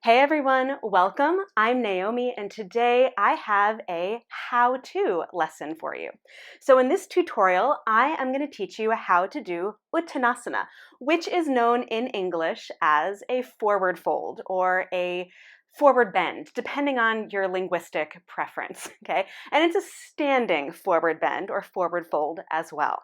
Hey everyone, welcome. I'm Naomi and today I have a how-to lesson for you. So in this tutorial, I am going to teach you how to do Uttanasana, which is known in English as a forward fold or a forward bend, depending on your linguistic preference, okay? And it's a standing forward bend or forward fold as well.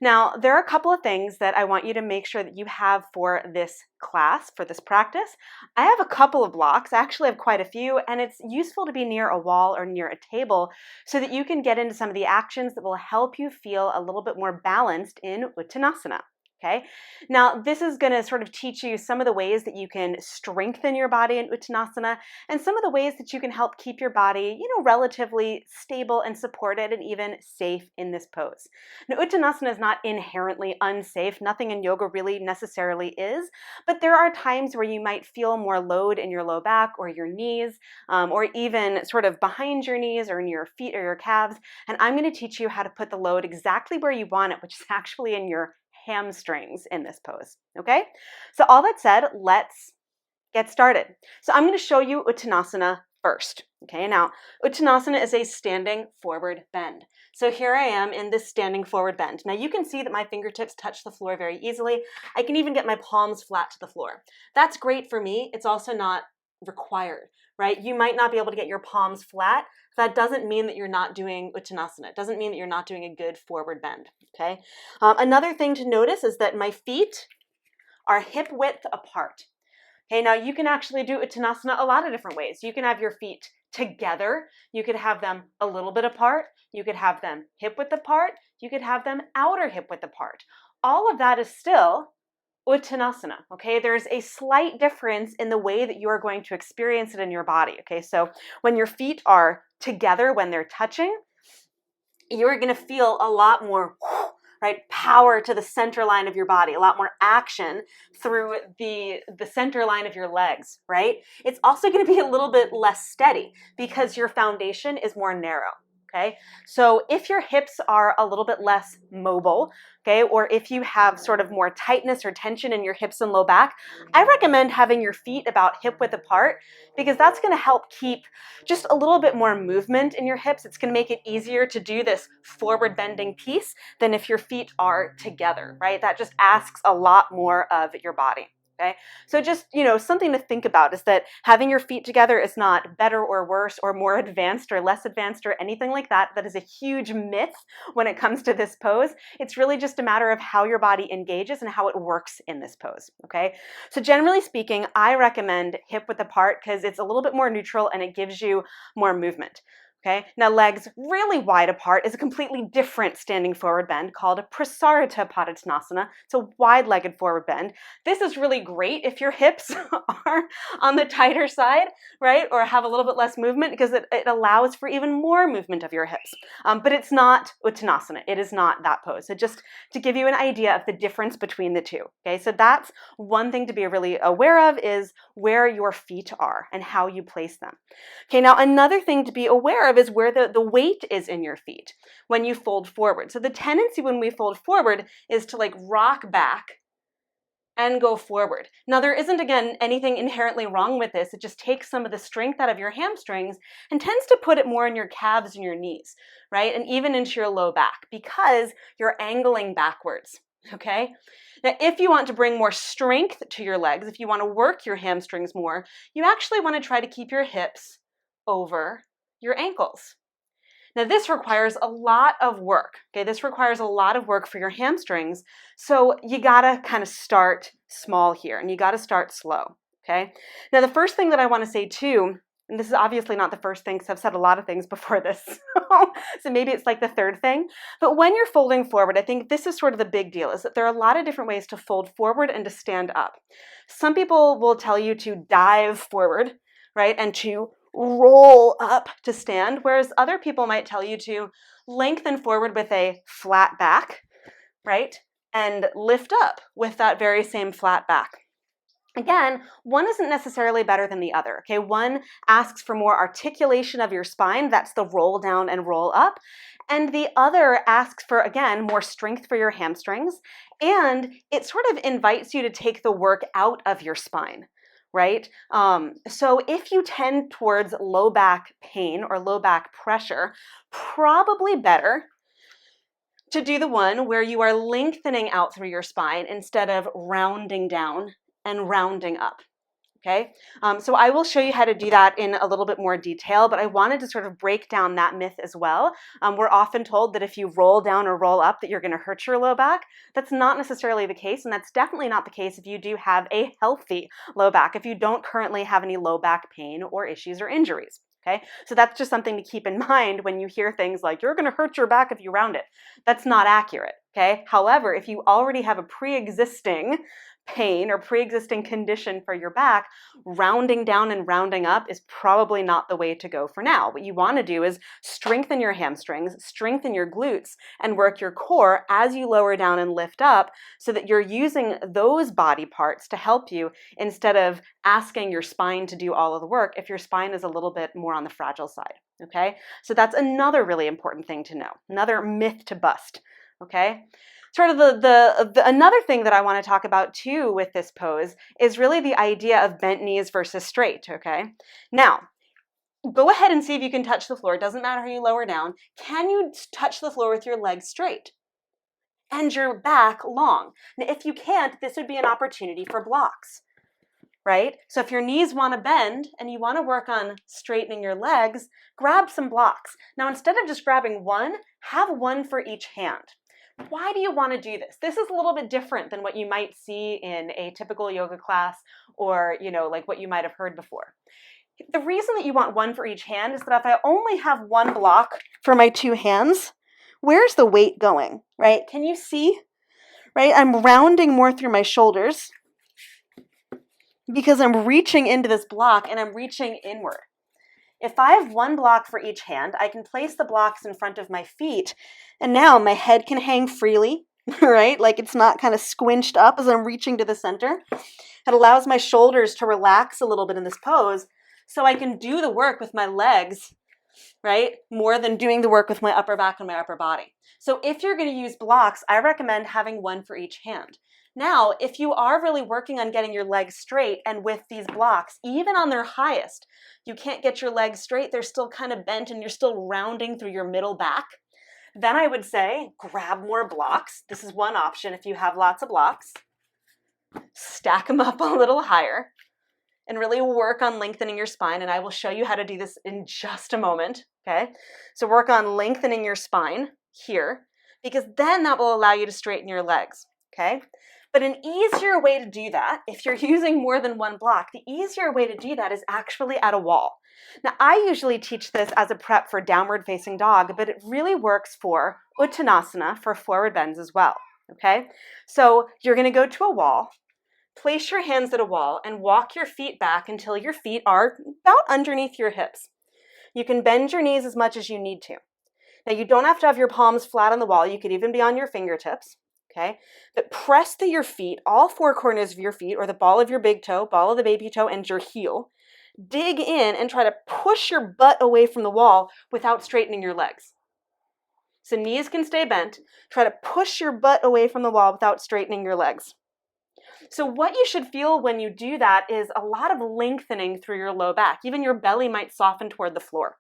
Now, there are a couple of things that I want you to make sure that you have for this class, for this practice. I have a couple of blocks, I actually have quite a few, and it's useful to be near a wall or near a table so that you can get into some of the actions that will help you feel a little bit more balanced in Uttanasana. Okay, now this is going to sort of teach you some of the ways that you can strengthen your body in Uttanasana and some of the ways that you can help keep your body, relatively stable and supported and even safe in this pose. Now, Uttanasana is not inherently unsafe. Nothing in yoga really necessarily is, but there are times where you might feel more load in your low back or your knees, or even sort of behind your knees or in your feet or your calves. And I'm going to teach you how to put the load exactly where you want it, which is actually in your hamstrings in this pose, okay? So all that said, let's get started. So I'm going to show you Uttanasana first, okay? Now, Uttanasana is a standing forward bend. So here I am in this standing forward bend. Now you can see that my fingertips touch the floor very easily. I can even get my palms flat to the floor. That's great for me. It's also not required, right? You might not be able to get your palms flat. That doesn't mean that you're not doing Uttanasana. It doesn't mean that you're not doing a good forward bend, okay? Another thing to notice is that my feet are hip width apart. Okay, now you can actually do Uttanasana a lot of different ways. You can have your feet together. You could have them a little bit apart. You could have them hip width apart. You could have them outer hip width apart. All of that is still Uttanasana, okay? There's a slight difference in the way that you are going to experience it in your body, okay? So when your feet are together, when they're touching, you're going to feel a lot more, right, power to the center line of your body, a lot more action through the center line of your legs, right? It's also going to be a little bit less steady because your foundation is more narrow. Okay, so if your hips are a little bit less mobile, okay, or if you have sort of more tightness or tension in your hips and low back, I recommend having your feet about hip width apart because that's going to help keep just a little bit more movement in your hips. It's going to make it easier to do this forward bending piece than if your feet are together, right? That just asks a lot more of your body. Okay, so just, something to think about is that having your feet together is not better or worse or more advanced or less advanced or anything like that. That is a huge myth when it comes to this pose. It's really just a matter of how your body engages and how it works in this pose, okay? So generally speaking, I recommend hip width apart because it's a little bit more neutral and it gives you more movement. Okay, now legs really wide apart is a completely different standing forward bend called a Prasarita Padottanasana. It's a wide-legged forward bend. This is really great if your hips are on the tighter side, right, or have a little bit less movement because it allows for even more movement of your hips. But it's not Uttanasana. It is not that pose. So just to give you an idea of the difference between the two. Okay, so that's one thing to be really aware of is where your feet are and how you place them. Okay, now another thing to be aware of is where the weight is in your feet when you fold forward. So the tendency when we fold forward is to rock back and go forward. Now there isn't, again, anything inherently wrong with this. It just takes some of the strength out of your hamstrings and tends to put it more in your calves and your knees, right? And even into your low back because you're angling backwards, okay? Now, if you want to bring more strength to your legs, if you want to work your hamstrings more, you actually want to try to keep your hips over your ankles. Now this requires a lot of work, okay? This requires a lot of work for your hamstrings, so you gotta kind of start small here, and you gotta start slow, okay? Now the first thing that I wanna say too, and this is obviously not the first thing because I've said a lot of things before this, so maybe it's like the third thing, but when you're folding forward, I think this is sort of the big deal, is that there are a lot of different ways to fold forward and to stand up. Some people will tell you to dive forward, right, and to roll up to stand, whereas other people might tell you to lengthen forward with a flat back, right, and lift up with that very same flat back. Again, one isn't necessarily better than the other, okay? One asks for more articulation of your spine, that's the roll down and roll up, and the other asks for, again, more strength for your hamstrings, and it sort of invites you to take the work out of your spine, right? So if you tend towards low back pain or low back pressure, probably better to do the one where you are lengthening out through your spine instead of rounding down and rounding up. Okay, so I will show you how to do that in a little bit more detail, but I wanted to sort of break down that myth as well. We're often told that if you roll down or roll up that you're going to hurt your low back. That's not necessarily the case, and that's definitely not the case if you do have a healthy low back, if you don't currently have any low back pain or issues or injuries. Okay, so that's just something to keep in mind when you hear things like, you're going to hurt your back if you round it. That's not accurate. Okay, however, if you already have a pre-existing pain or pre-existing condition for your back, rounding down and rounding up is probably not the way to go for now. What you want to do is strengthen your hamstrings, strengthen your glutes, and work your core as you lower down and lift up so that you're using those body parts to help you instead of asking your spine to do all of the work if your spine is a little bit more on the fragile side. Okay, so that's another really important thing to know, another myth to bust. Okay. Sort of another thing that I want to talk about too with this pose is really the idea of bent knees versus straight, okay? Now, go ahead and see if you can touch the floor. It doesn't matter how you lower down. Can you touch the floor with your legs straight and your back long? Now, if you can't, this would be an opportunity for blocks, right? So if your knees want to bend and you want to work on straightening your legs, grab some blocks. Now, instead of just grabbing one, have one for each hand. Why do you want to do this? This is a little bit different than what you might see in a typical yoga class or, like what you might have heard before. The reason that you want one for each hand is that if I only have one block for my two hands, where's the weight going, right? Can you see, right? I'm rounding more through my shoulders because I'm reaching into this block and I'm reaching inward. If I have one block for each hand, I can place the blocks in front of my feet, and now my head can hang freely, right? Like it's not kind of squinched up as I'm reaching to the center. It allows my shoulders to relax a little bit in this pose so I can do the work with my legs, right? More than doing the work with my upper back and my upper body. So if you're going to use blocks, I recommend having one for each hand. Now, if you are really working on getting your legs straight and with these blocks, even on their highest, you can't get your legs straight, they're still kind of bent and you're still rounding through your middle back, then I would say grab more blocks. This is one option if you have lots of blocks. Stack them up a little higher and really work on lengthening your spine, and I will show you how to do this in just a moment, okay? So work on lengthening your spine here, because then that will allow you to straighten your legs, okay? But an easier way to do that, if you're using more than one block, the easier way to do that is actually at a wall. Now, I usually teach this as a prep for downward facing dog, but it really works for Uttanasana, for forward bends as well, okay? So you're going to go to a wall, place your hands at a wall, and walk your feet back until your feet are about underneath your hips. You can bend your knees as much as you need to. Now, you don't have to have your palms flat on the wall. You could even be on your fingertips. Okay, but press through your feet, all four corners of your feet, or the ball of your big toe, ball of the baby toe, and your heel. Dig in and try to push your butt away from the wall without straightening your legs. So knees can stay bent. Try to push your butt away from the wall without straightening your legs. So what you should feel when you do that is a lot of lengthening through your low back. Even your belly might soften toward the floor.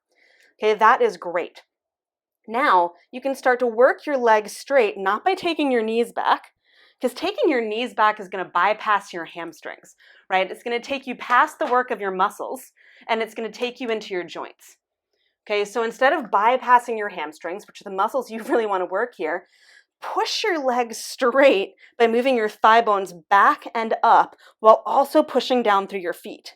Okay, that is great. Now, you can start to work your legs straight, not by taking your knees back, because taking your knees back is going to bypass your hamstrings, right? It's going to take you past the work of your muscles, and it's going to take you into your joints. Okay, so instead of bypassing your hamstrings, which are the muscles you really want to work here, push your legs straight by moving your thigh bones back and up while also pushing down through your feet.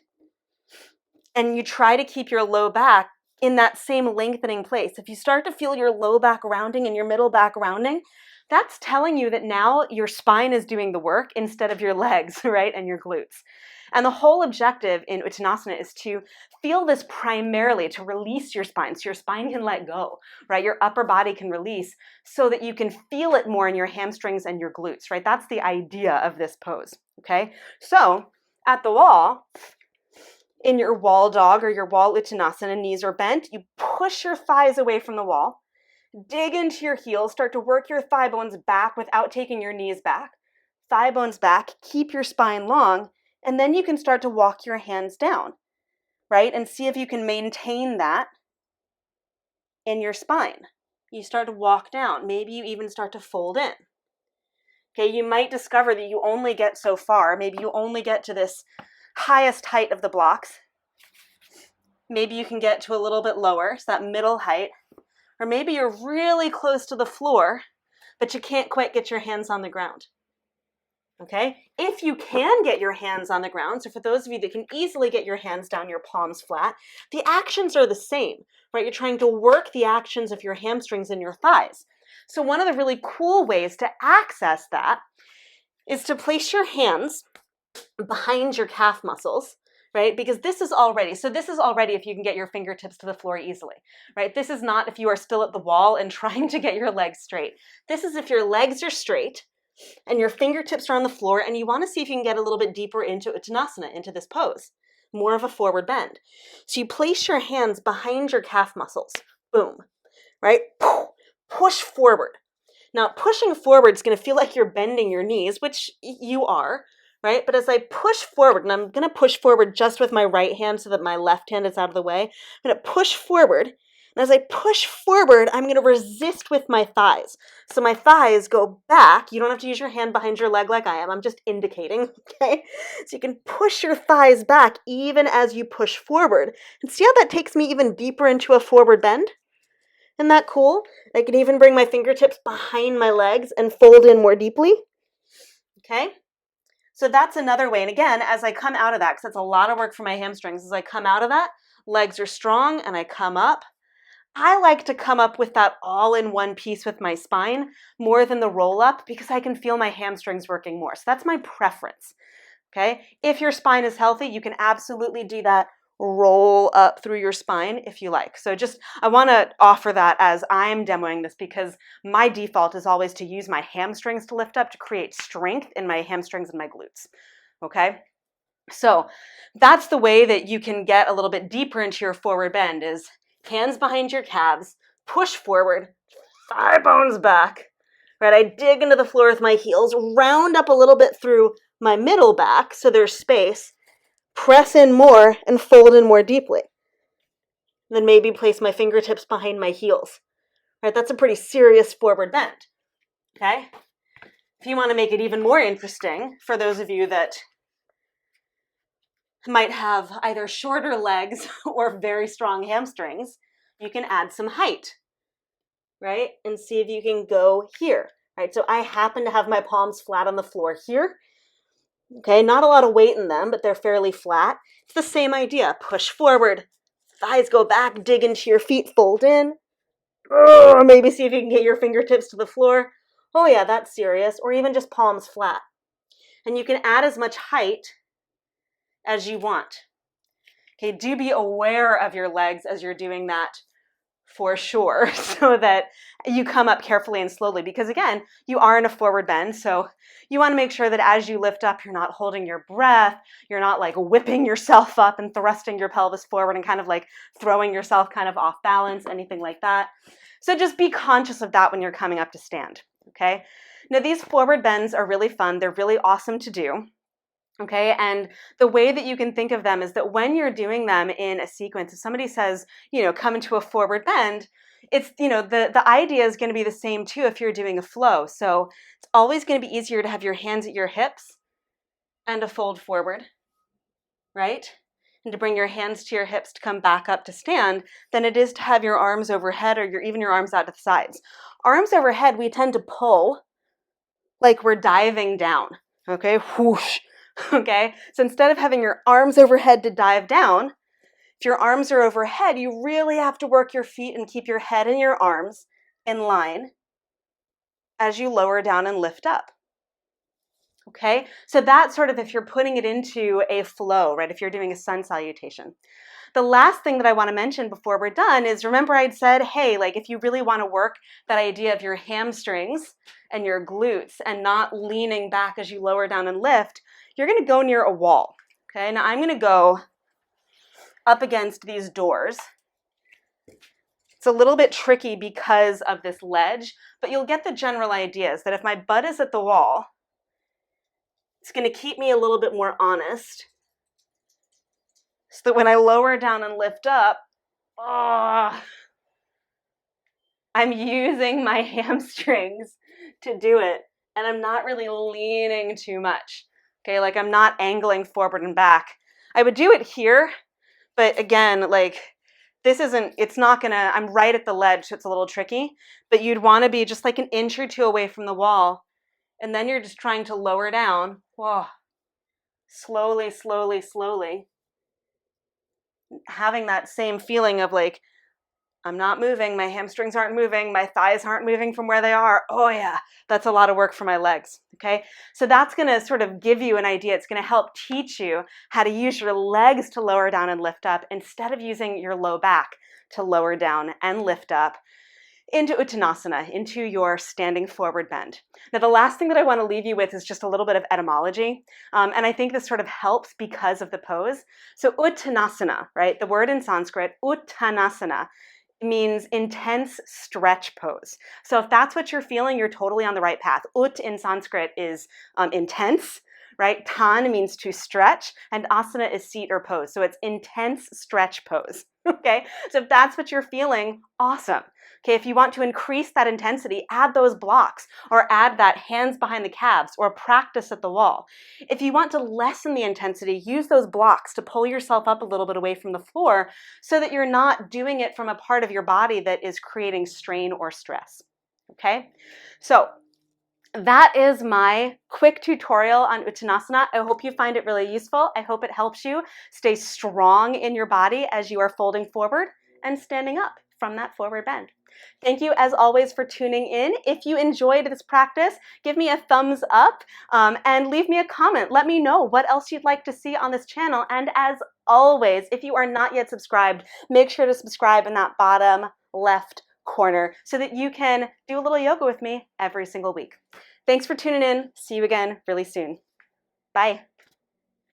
And you try to keep your low back in that same lengthening place. If you start to feel your low back rounding and your middle back rounding, that's telling you that now your spine is doing the work instead of your legs, right, and your glutes. And the whole objective in Uttanasana is to feel this primarily to release your spine, so your spine can let go, right? Your upper body can release so that you can feel it more in your hamstrings and your glutes, right? That's the idea of this pose, okay? So at the wall, in your wall dog or your wall Uttanasana, knees are bent, you push your thighs away from the wall, dig into your heels, start to work your thigh bones back without taking your knees back. Thigh bones back, keep your spine long, And then you can start to walk your hands down, right? And see if you can maintain that in your spine. You start to walk down. Maybe you even start to fold in. Okay, you might discover that you only get so far. Maybe you only get to this highest height of the blocks. Maybe you can get to a little bit lower, so that middle height. Or maybe you're really close to the floor, but you can't quite get your hands on the ground. Okay, if you can get your hands on the ground, so for those of you that can easily get your hands down, your palms flat, the actions are the same, right? You're trying to work the actions of your hamstrings and your thighs. So one of the really cool ways to access that is to place your hands behind your calf muscles, right? Because this is already if you can get your fingertips to the floor easily, right? This is not if you are still at the wall and trying to get your legs straight. This is if your legs are straight and your fingertips are on the floor and you want to see if you can get a little bit deeper into Uttanasana, into this pose, more of a forward bend. So you place your hands behind your calf muscles, boom, right? Push forward. Now, pushing forward is going to feel like you're bending your knees, which you are, right? But as I push forward, and I'm going to push forward just with my right hand so that my left hand is out of the way, I'm going to push forward. And as I push forward, I'm going to resist with my thighs. So my thighs go back. You don't have to use your hand behind your leg like I am. I'm just indicating, okay? So you can push your thighs back even as you push forward. And see how that takes me even deeper into a forward bend? Isn't that cool? I can even bring my fingertips behind my legs and fold in more deeply. Okay? So that's another way. And again, as I come out of that, because that's a lot of work for my hamstrings, as I come out of that, legs are strong and I come up. I like to come up with that all in one piece with my spine more than the roll up because I can feel my hamstrings working more. So that's my preference. Okay? If your spine is healthy, you can absolutely do that roll up through your spine if you like. So I want to offer that as I'm demoing this because my default is always to use my hamstrings to lift up to create strength in my hamstrings and my glutes. Okay? So that's the way that you can get a little bit deeper into your forward bend is hands behind your calves, push forward, thigh bones back, right? I dig into the floor with my heels, round up a little bit through my middle back so there's space, press in more and fold in more deeply. Then maybe place my fingertips behind my heels, right? That's a pretty serious forward bend, okay? If you want to make it even more interesting, for those of you that might have either shorter legs or very strong hamstrings, you can add some height, right? And see if you can go here, right? So I happen to have my palms flat on the floor here. Okay, not a lot of weight in them, but they're fairly flat. It's the same idea. Push forward, thighs go back, dig into your feet, fold in. Oh, maybe see if you can get your fingertips to the floor. Oh yeah, that's serious. Or even just palms flat. And you can add as much height as you want. Okay, do be aware of your legs as you're doing that for sure, so that you come up carefully and slowly, because again, you are in a forward bend, so you want to make sure that as you lift up, you're not holding your breath, you're not like whipping yourself up and thrusting your pelvis forward and kind of like throwing yourself kind of off balance, anything like that. So just be conscious of that when you're coming up to stand, okay? Now these forward bends are really fun, they're really awesome to do. Okay, and the way that you can think of them is that when you're doing them in a sequence, if somebody says, come into a forward bend, it's, the idea is going to be the same too if you're doing a flow. So it's always going to be easier to have your hands at your hips and to fold forward, right? And to bring your hands to your hips to come back up to stand than it is to have your arms overhead or even your arms out to the sides. Arms overhead, we tend to pull like we're diving down, okay? Whoosh. Okay, so instead of having your arms overhead to dive down, if your arms are overhead, you really have to work your feet and keep your head and your arms in line as you lower down and lift up. Okay, so that's sort of if you're putting it into a flow, right? If you're doing a sun salutation. The last thing that I want to mention before we're done is, remember I'd said, hey, like if you really want to work that idea of your hamstrings and your glutes and not leaning back as you lower down and lift, you're going to go near a wall. Okay, now I'm going to go up against these doors. It's a little bit tricky because of this ledge, but you'll get the general idea is that if my butt is at the wall It's going to keep me a little bit more honest so that when I lower down and lift up, oh, I'm using my hamstrings to do it, and I'm not really leaning too much. Okay, like I'm not angling forward and back. I would do it here, but again, like this isn't, it's not gonna, I'm right at the ledge, so it's a little tricky, but you'd wanna be just like an inch or two away from the wall, and then you're just trying to lower down. Whoa. Slowly, slowly, slowly. Having that same feeling of like, I'm not moving, my hamstrings aren't moving, my thighs aren't moving from where they are. Oh yeah, that's a lot of work for my legs, okay? So that's gonna sort of give you an idea. It's gonna help teach you how to use your legs to lower down and lift up instead of using your low back to lower down and lift up into Uttanasana, into your standing forward bend. Now, the last thing that I want to leave you with is just a little bit of etymology, and I think this sort of helps because of the pose. So Uttanasana, right? The word in Sanskrit, Uttanasana, means intense stretch pose. So if that's what you're feeling, you're totally on the right path. Ut in Sanskrit is intense, right? Tan means to stretch, and asana is seat or pose. So it's intense stretch pose, okay? So if that's what you're feeling, awesome. Okay, if you want to increase that intensity, add those blocks, or add that hands behind the calves, or practice at the wall. If you want to lessen the intensity, use those blocks to pull yourself up a little bit away from the floor so that you're not doing it from a part of your body that is creating strain or stress, okay? So that is my quick tutorial on Uttanasana. I hope you find it really useful. I hope it helps you stay strong in your body as you are folding forward and standing up from that forward bend. Thank you, as always, for tuning in. If you enjoyed this practice, give me a thumbs up and leave me a comment. Let me know what else you'd like to see on this channel. And as always, if you are not yet subscribed, make sure to subscribe in that bottom left corner so that you can do a little yoga with me every single week. Thanks for tuning in. See you again really soon. Bye.